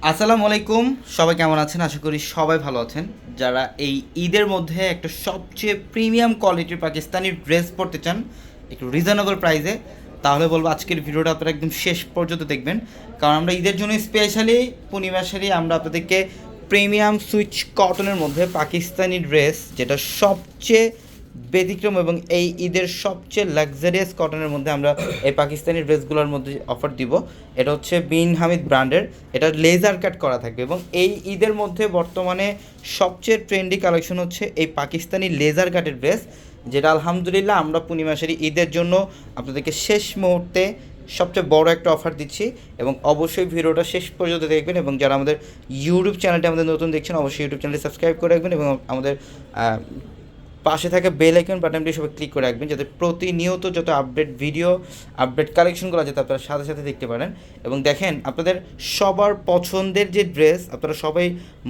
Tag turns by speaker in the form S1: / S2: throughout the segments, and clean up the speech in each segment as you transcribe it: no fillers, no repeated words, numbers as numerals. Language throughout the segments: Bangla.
S1: আসসালামু আলাইকুম, সবাই কেমন আছেন? আশা করি সবাই ভালো আছেন। যারা এই ঈদের মধ্যে একটা সবচেয়ে প্রিমিয়াম কোয়ালিটির পাকিস্তানি ড্রেস পরতে চান একটু রিজনেবল প্রাইসে, তাহলে বলবো আজকের ভিডিওটা আপনারা একদম শেষ পর্যন্ত দেখবেন। কারণ আমরা ঈদের জন্য স্পেশালি পূর্ণিমাশারি আমরা আপনাদেরকে প্রিমিয়াম সুইচ কটনের মধ্যে পাকিস্তানি ড্রেস, যেটা সবচেয়ে ব্যতিক্রম এবং এই ঈদের সবচেয়ে লাক্সারিয়াস কটনের মধ্যে আমরা এই পাকিস্তানি ড্রেসগুলোর মধ্যে অফার দিব। এটা হচ্ছে বিন হামিদ ব্র্যান্ডের, এটা লেজার কাট করা থাকবে এবং এই ঈদের মধ্যে বর্তমানে সবচেয়ে ট্রেন্ডি কালেকশন হচ্ছে এই পাকিস্তানি লেজার কাটের ড্রেস, যেটা আলহামদুলিল্লাহ আমরা পূর্ণিমাসের ঈদের জন্য আপনাদেরকে শেষ মুহূর্তে সবচেয়ে বড় একটা অফার দিচ্ছি। এবং অবশ্যই ভিডিওটা শেষ পর্যন্ত দেখবেন এবং যারা আমাদের ইউটিউব চ্যানেলটি আমাদের নতুন দেখছেন অবশ্যই ইউটিউব চ্যানেলটি সাবস্ক্রাইব করে রাখবেন এবং আমাদের পাশে থাকা বেল আইকন বাটনটি সবাই ক্লিক করে রাখবেন, যাতে প্রতিনিয়ত যত আপডেট ভিডিও আপডেট কালেকশনগুলো যাতে আপনারা সাথে সাথে দেখতে পারেন। এবং দেখেন, আপনাদের সবার পছন্দের যে ড্রেস আপনারা সবাই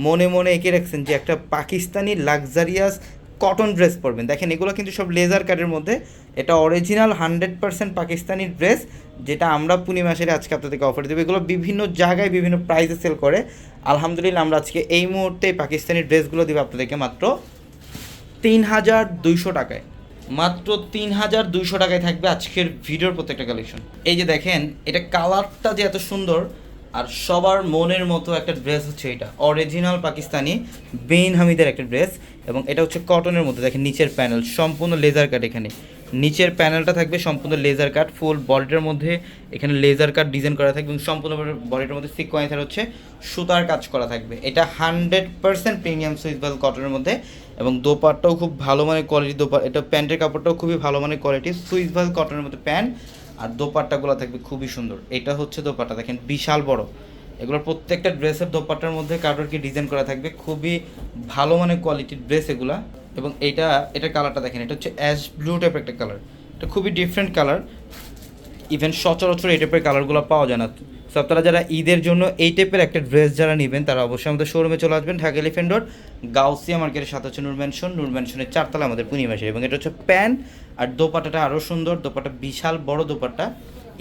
S1: মনে মনে এঁকে রাখছেন যে একটা পাকিস্তানি লাক্সারিয়াস কটন ড্রেস পরবেন। দেখেন, এগুলো কিন্তু সব লেজার কাটের মধ্যে, এটা অরিজিনাল 100% পাকিস্তানি ড্রেস, যেটা আমরা পূর্ণিমাসের আজকে আপনাদেরকে অফার দেবো। এগুলো বিভিন্ন জায়গায় বিভিন্ন প্রাইসে সেল করে। আলহামদুলিল্লাহ আমরা আজকে এই মুহূর্তে পাকিস্তানি ড্রেসগুলো দেবো আপনাদেরকে মাত্র ৩,২০০ টাকায়। মাত্র ৩,২০০ টাকায় থাকবে আজকের ভিডিওর প্রত্যেকটা কালেকশন। এই যে দেখেন, এটা কালারটা যে এত সুন্দর আর সবার মনের মতো একটা ড্রেস হচ্ছে এটা অরিজিনাল পাকিস্তানি বিন হামিদের একটা ড্রেস। এবং এটা হচ্ছে কটনের মধ্যে। দেখেন নিচের প্যানেল সম্পূর্ণ লেজার কাট, এখানে নিচের প্যানেলটা থাকবে সম্পূর্ণ লেজার কাট, ফুল বডিটার মধ্যে এখানে লেজার কাট ডিজাইন করা থাকবে এবং সম্পূর্ণ বডিটার মধ্যে সিকোয়েন্সের হচ্ছে সুতার কাজ করা থাকবে। এটা 100% প্রিমিয়াম সুইসবাল কটনের মধ্যে এবং দোপাট্টাও খুব ভালো মানের কোয়ালিটি। এটা প্যান্টের কাপড়টাও খুবই ভালো মানের কোয়ালিটি, সুইসবাল কটনের মধ্যে প্যান্ট আর দোপাট্টাগুলো থাকবে খুবই সুন্দর। এটা হচ্ছে দোপাট্টা, দেখেন বিশাল বড়। এগুলোর প্রত্যেকটা ড্রেসের দোপাট্টার মধ্যে কাটওয়ার্কি ডিজাইন করা থাকবে, খুবই ভালো মানের কোয়ালিটির ড্রেস এগুলা। এবং এটার কালারটা দেখেন, এটা হচ্ছে অ্যাশ ব্লু টাইপের একটা কালার, এটা খুবই ডিফারেন্ট কালার। ইভেন সচরাচর এই টাইপের কালারগুলো পাওয়া যায় না। সো আপনারা যারা ঈদের জন্য এই টাইপের একটা ড্রেস যারা নেবেন তারা অবশ্যই আমাদের শোরুমে চলে আসবেন, ঢাকা এলিফ্যান্ট রোড গাউসিয়া মার্কেটের সাথে হচ্ছে নূর ম্যানশনের 4 তলা আমাদের পূর্ণিমাসে। এবং এটা হচ্ছে প্যান্ট আর দোপাট্টাটা আরও সুন্দর, দোপাট্টা বিশাল বড় দোপাট্টা।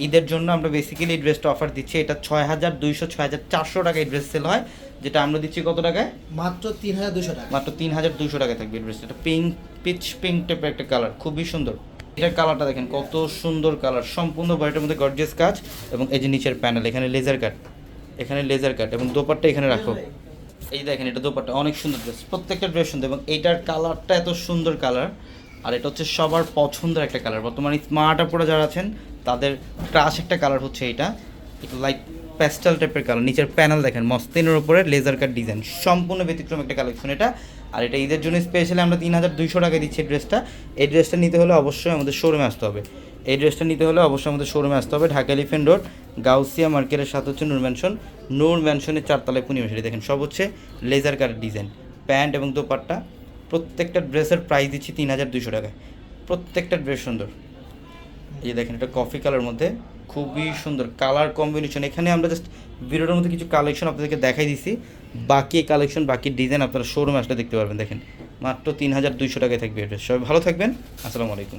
S1: ঈদের জন্য আমরা বেসিক্যালি এই ড্রেসটা অফার দিচ্ছি, এটা 6,200 6,400 টাকায় এই ড্রেস সেল হয়, যেটা আমরা দিচ্ছি কত টাকায়?
S2: মাত্র ৩,২০০ টাকা।
S1: মাত্র 3,200 টাকায় থাকবে এই ড্রেসটা। এটা পিচ পিঙ্ক টাইপের একটা কালার, খুবই সুন্দর। এটার কালারটা দেখেন কত সুন্দর কালার, সম্পূর্ণ বডিটার মধ্যে গর্জিয়াস কাজ এবং এই যে নিচের প্যানেল এখানে লেজার কাট, এখানে লেজার কাট এবং দোপাট্টা এখানে রাখো। এই দেখেন, এটা দোপাট্টা অনেক সুন্দর ড্রেস, প্রত্যেকটা ড্রেস সুন্দর এবং এইটার কালারটা এত সুন্দর কালার। আর এটা হচ্ছে সবার পছন্দের একটা কালার, বর্তমানে স্মার্ট আপুরা যারা আছেন তাদের ক্রাশ একটা কালার হচ্ছে এটা, একটু লাইট প্যাস্টেল টাইপের কালার। নিচের প্যানেল দেখেন মসলিনের উপরে লেজার কাট ডিজাইন, সম্পূর্ণ ব্যতিক্রম একটা কালেকশন এটা। আর এটা ঈদের জন্য স্পেশালি আমরা 3,200 টাকায় দিচ্ছি এই ড্রেসটা। এই ড্রেসটা নিতে হলে অবশ্যই আমাদের শোরুমে আসতে হবে। এই ড্রেসটা নিতে হলে অবশ্যই আমাদের শোরুমে আসতে হবে, ঢাকা এলিফ্যান্ট রোড গাউসিয়া মার্কেটের সাথে হচ্ছে নূর ম্যানশনের 4 তলায় পূর্ণিমাশারি। দেখেন সব হচ্ছে লেজার কাটের ডিজাইন, প্যান্ট এবং দোপাট্টা। প্রত্যেকটা ড্রেসের প্রাইস দিচ্ছি 3,200 টাকায়, প্রত্যেকটা ড্রেস সুন্দর। এই দেখেন, এটা কফি কালার মধ্যে খুবই সুন্দর কালার কম্বিনেশন। এখানে আমরা জাস্ট ভিডিওর মধ্যে কিছু কালেকশন আপনাদেরকে দেখাই দিছি, বাকি কালেকশন বাকি ডিজাইন আপনারা শোরুমে আসলে দেখতে পারবেন। দেখেন মাত্র 3,200 টাকায় থাকবে এটা। সবাই ভালো থাকবেন, আসসালামু আলাইকুম।